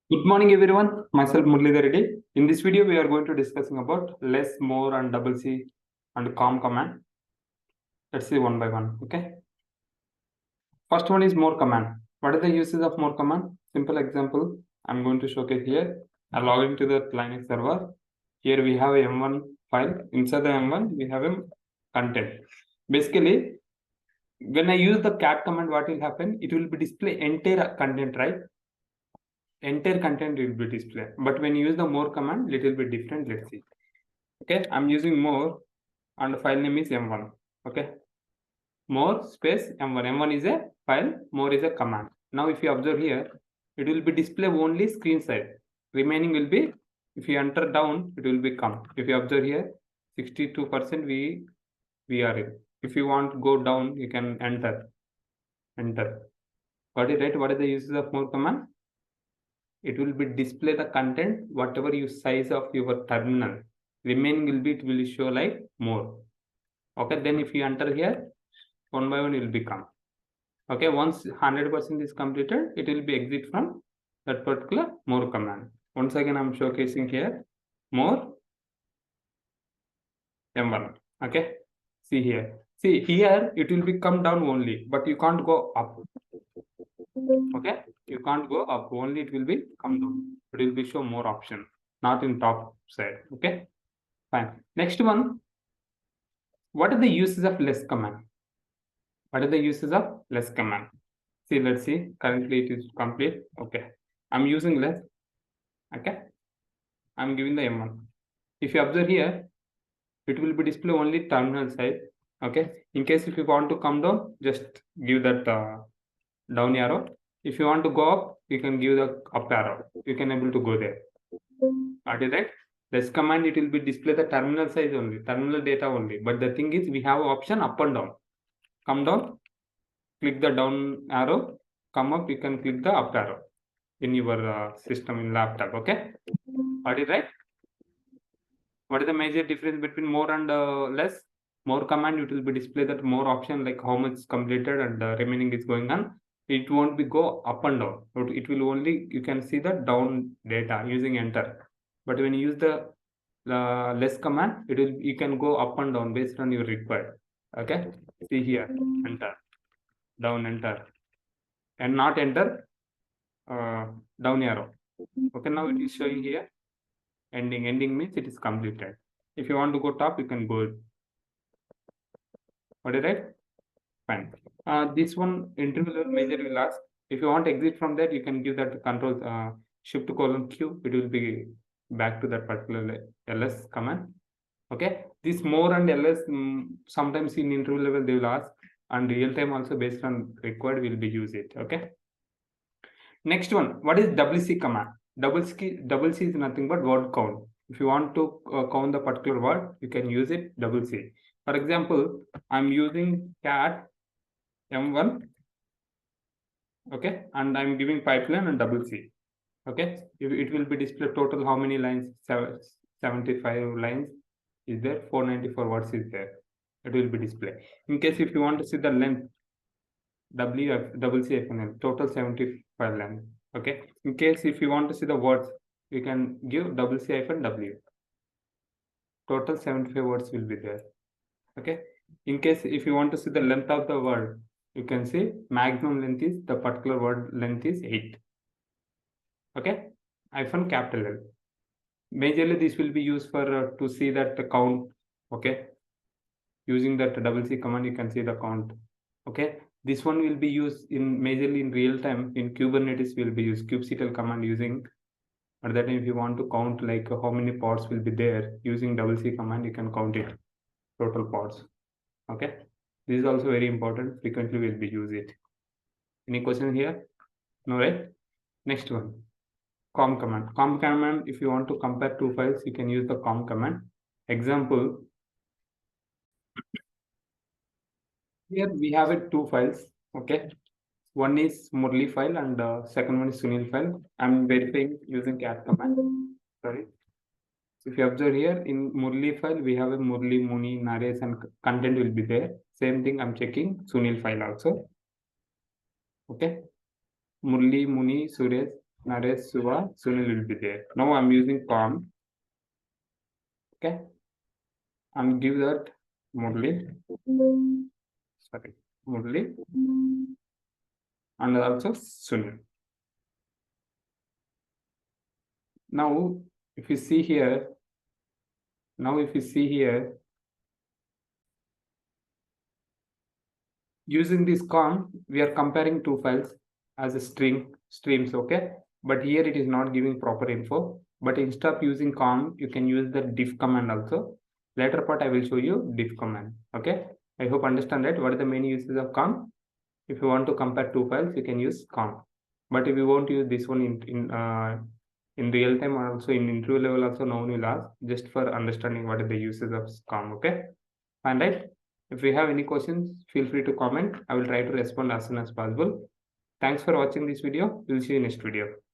Good morning, everyone. Myself Muralidhara Reddy. In this video, we are going to discussing about less, more, and double C and comm command. Let's see one by one. Okay. First one is more command. What are the uses of more command? Simple example. I'm going to showcase here. I log into the Linux server. Here we have a M1 file. Inside the M1, we have a content. Basically, when I use the cat command, what will happen? It will be display entire content, right? Entire content will be displayed. But when you use the more command, little bit different. Let's see. Okay, I'm using more and the file name is M1. Okay, more space M1. M1 is a file, more is a command. Now, if you observe here, it will be display only screen side. Remaining will be, if you enter down, it will become. If you observe here, 62% we are in. If you want to go down, you can enter. Got it right? What are the uses of more command? It will be display the content, whatever you size of your terminal. Remaining will be, it will show like more. Okay, then if you enter here, one by one it will become. Okay, once 100% is completed, it will be exit from that particular more command. Once again, I'm showcasing here more M1. Okay, see here. See here, it will be come down only, but you can't go up. Okay, you can't go up, only it will be come down. It will be show more option, not in top side. Okay, fine. Next one, what are the uses of less command? What are the uses of less command? See, let's see. Currently it is complete. Okay, I'm using less. Okay, I'm giving the M1. If you observe here, it will be display only terminal side. Okay, in case if you want to come down, just give that down arrow. If you want to go up, you can give the up arrow. You can able to go there. Got it right? Less command, it will be display the terminal size only, terminal data only. But the thing is, we have option up and down. Come down, click the down arrow. Come up, you can click the up arrow in your system in laptop. Okay, got it right? What is the major difference between more and less? More command, it will be display that more option like how much is completed and remaining is going on. It won't be go up and down. It will only, you can see the down data using enter. But when you use the less command, it will, you can go up and down based on your required. Okay, see here, enter, down, enter, and not enter, down arrow. Okay, now it is showing here ending. Ending means it is completed. If you want to go top, you can go. What is right? Fine. This one interval level measure will ask. If you want to exit from that, you can give that control shift colon Q. It will be back to that particular ls command. Okay. This more and ls sometimes in interval level they will ask, and real time also based on required will be use it. Okay. Next one, what is WC command? WC is nothing but word count. If you want to count the particular word, you can use it WC. For example, I'm using cat M1, okay, and I'm giving pipeline and WC. Okay, it will be displayed total how many lines? 75 lines is there, 494 words is there. It will be displayed. In case if you want to see the length, WC total 75 lines. Okay, in case if you want to see the words, you can give WC-W. Total 75 words will be there. Okay, in case if you want to see the length of the word, you can see maximum length is, the particular word length is 8. Okay, hyphen capital L. Majorly this will be used for to see that the count. Okay, using that WC command, you can see the count. Okay, this one will be used in majorly in real time in Kubernetes. Will be used kubectl command using. At that time, if you want to count like how many pods will be there using WC command, you can count it total pods. Okay, this is also very important. Frequently will be use it. Any question here? No, right? Next one, comm command. Comm command, if you want to compare two files, you can use the comm command. Example, here we have it two files. Okay, one is Murali file and second one is Sunil file. I'm verifying using cat command. Sorry. If you observe here in Murali file, we have a Murali, Muni, Naresh, and content will be there. Same thing I'm checking Sunil file also. Okay, Murali, Muni, Suresh, Naresh, Suva, Sunil will be there. Now I'm using comm. Okay. And give that Murali. Sorry, Murali. And also Sunil. Now, if you see here, using this comm, we are comparing two files as a streams, okay? But here it is not giving proper info. But instead of using comm, you can use the diff command also. Later part, I will show you diff command, okay? I hope understand that what are the main uses of comm. If you want to compare two files, you can use comm. But if you want to use this one in real time or also in interview level, also no one will ask, just for understanding what are the uses of comm, okay? Fine, right? If you have any questions, feel free to comment. I will try to respond as soon as possible. Thanks for watching this video. We'll see you next video.